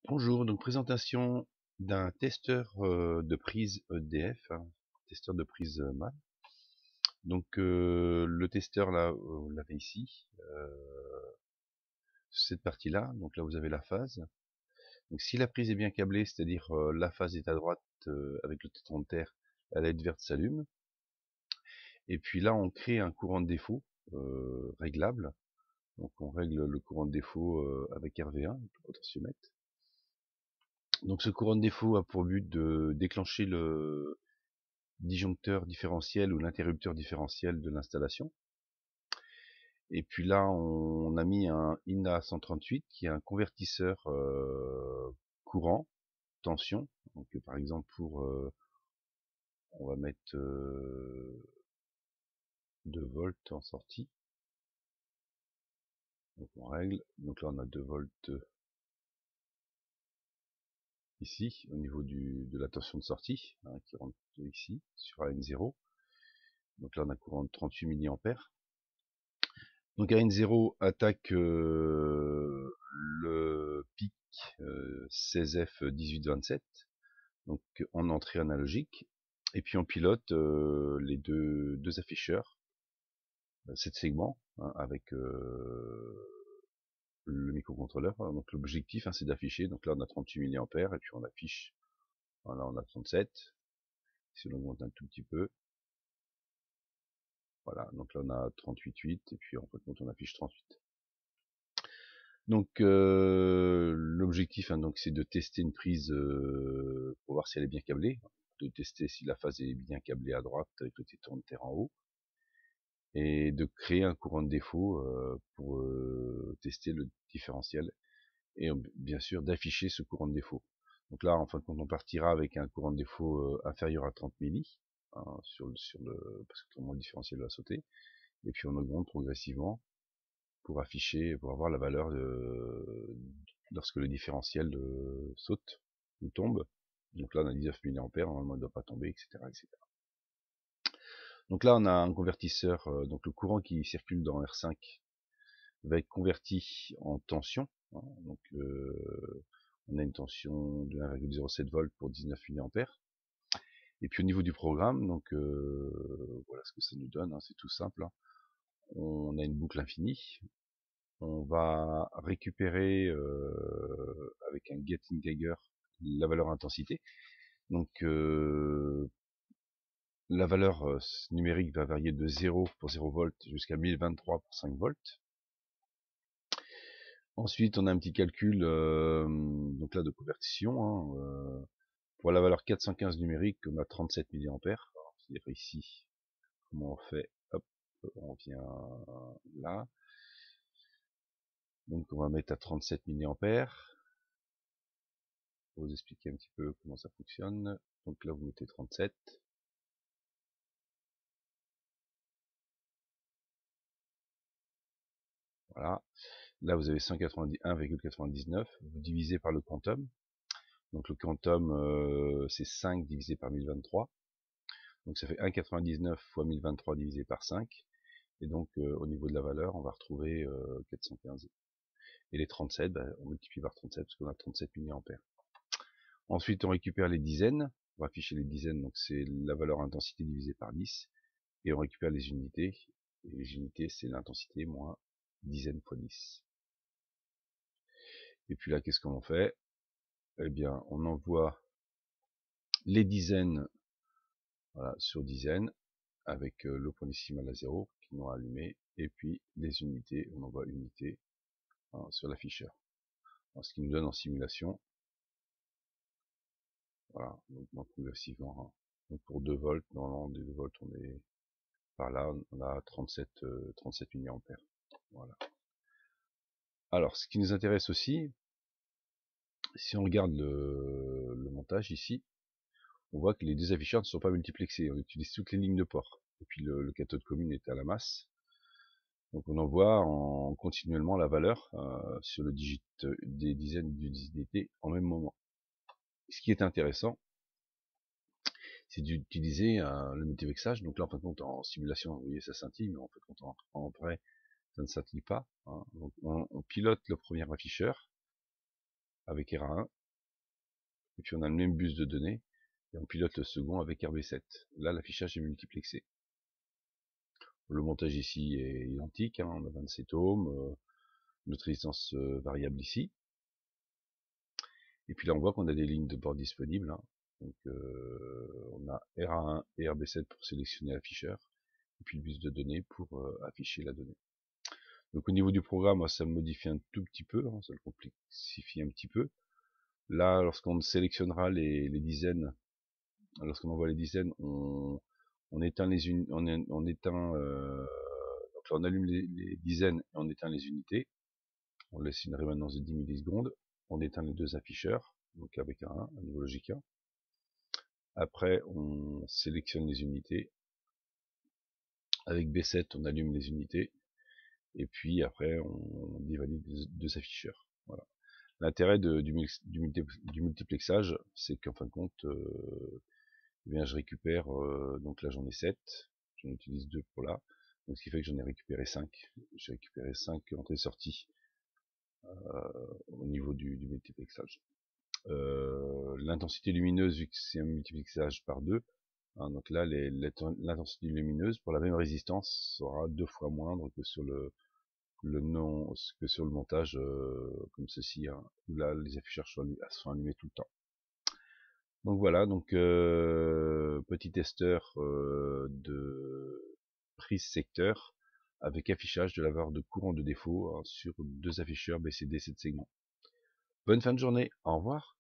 Bonjour, donc présentation d'un testeur de prise EDF, testeur de prise MAN. Donc le testeur là, vous l'avez ici, cette partie-là. Donc là vous avez la phase. Donc si la prise est bien câblée, c'est-à-dire la phase est à droite avec le téton de terre, la LED verte s'allume. Et puis là on crée un courant de défaut réglable. Donc on règle le courant de défaut avec RV1, le potentiomètre. Donc ce courant de défaut a pour but de déclencher le disjoncteur différentiel ou l'interrupteur différentiel de l'installation. Et puis là, on a mis un INA 138 qui est un convertisseur courant, tension. Donc par exemple on va mettre 2 volts en sortie. Donc on règle. Donc là on a 2 volts ici au niveau de la tension de sortie qui rentre ici sur AN0. Donc là on a courant de 38 milliampères. Donc AN0 attaque le pic 16F1827, donc en entrée analogique, et puis on pilote les deux afficheurs, 7 segments, avec le microcontrôleur. Donc l'objectif c'est d'afficher, donc là on a 38 milliampères et puis on affiche, voilà, on a 37, si on augmente un tout petit peu, voilà, donc là on a 38,8 et puis en fait on affiche 38. Donc l'objectif donc c'est de tester une prise pour voir si elle est bien câblée, de tester si la phase est bien câblée à droite avec le téton de terre en haut, et de créer un courant de défaut pour tester le différentiel, et bien sûr d'afficher ce courant de défaut. Donc là en fin de compte on partira avec un courant de défaut inférieur à 30 milli, sur le parce que autrement le différentiel va sauter, et puis on augmente progressivement pour afficher, pour avoir la valeur lorsque le différentiel saute ou tombe. Donc là on a 19 milliampères, normalement il ne doit pas tomber, etc., etc. Donc là on a un convertisseur, donc le courant qui circule dans R5 va être converti en tension, donc on a une tension de 1,07 volts pour 19 milliampères. Et puis au niveau du programme, donc voilà ce que ça nous donne, c'est tout simple. On a une boucle infinie. On va récupérer avec un get integer la valeur intensité. Donc la valeur numérique va varier de 0 pour 0 volts jusqu'à 1023 pour 5 volts. Ensuite on a un petit calcul donc là de conversion. Pour la valeur 415 numérique, on a 37 milliampères. C'est-à-dire ici, comment on fait? Hop, on vient là. Donc on va mettre à 37 milliampères. Pour vous expliquer un petit peu comment ça fonctionne. Donc là vous mettez 37. Voilà. Là vous avez 191,99. Vous divisez par le quantum. Donc le quantum c'est 5 divisé par 1023. Donc ça fait 1,99 fois 1023 divisé par 5. Et donc au niveau de la valeur on va retrouver 415. Et les 37, on multiplie par 37 parce qu'on a 37 milliampères. Ensuite on récupère les dizaines. On va afficher les dizaines, donc c'est la valeur intensité divisée par 10. Et on récupère les unités. Et les unités c'est l'intensité moins dizaines fois 10. Et puis là qu'est-ce qu'on fait? Eh bien on envoie les dizaines, voilà, sur dizaines avec le point décimal à 0 qui n'ont allumé, et puis les unités, on envoie unité sur l'afficheur. Ce qui nous donne en simulation, voilà, donc progressivement, donc pour 2 volts, dans l'an des 2 volts on est par là, on a 37 milliampères. Voilà. Alors ce qui nous intéresse aussi, si on regarde le montage ici, on voit que les deux afficheurs ne sont pas multiplexés, on utilise toutes les lignes de port. Et puis le cathode commune est à la masse. Donc on envoie continuellement la valeur sur le digit des dizaines d'unités en même moment. Ce qui est intéressant, c'est d'utiliser le multivexage. Donc là en fin de compte en simulation, vous voyez ça scintille, mais en fait en vrai ça ne scintille pas. Donc on pilote le premier afficheur. avec RA1, et puis on a le même bus de données, et on pilote le second avec RB7. Là, l'affichage est multiplexé. Le montage ici est identique, hein, on a 27 ohms, notre résistance variable ici. Et puis là, on voit qu'on a des lignes de bord disponibles, hein. Donc on a RA1 et RB7 pour sélectionner l'afficheur, et puis le bus de données pour afficher la donnée. Donc au niveau du programme, ça modifie un tout petit peu, hein, ça le complexifie un petit peu. Là, lorsqu'on sélectionnera les dizaines, lorsqu'on envoie les dizaines, on éteint les on éteint donc là on allume les dizaines et on éteint les unités. On laisse une rémanence de 10 millisecondes. On éteint les deux afficheurs, donc avec un niveau logique 1. Après, on sélectionne les unités. Avec B7, on allume les unités. Et puis après, on dévalide les deux afficheurs. Voilà. L'intérêt du multiplexage, c'est qu'en fin de compte, eh bien, je récupère, donc là j'en ai 7, j'en utilise 2 pour là, donc ce qui fait que j'en ai récupéré 5. J'ai récupéré 5 entrées-sorties au niveau du multiplexage. L'intensité lumineuse, vu que c'est un multiplexage par 2, hein, donc là l'intensité lumineuse pour la même résistance sera 2 fois moindre que sur le montage comme ceci, hein, où là les afficheurs sont allumés tout le temps. Donc voilà, donc petit testeur de prise secteur avec affichage de la valeur de courant de défaut, hein, sur 2 afficheurs BCD 7 segments. Bonne fin de journée, au revoir.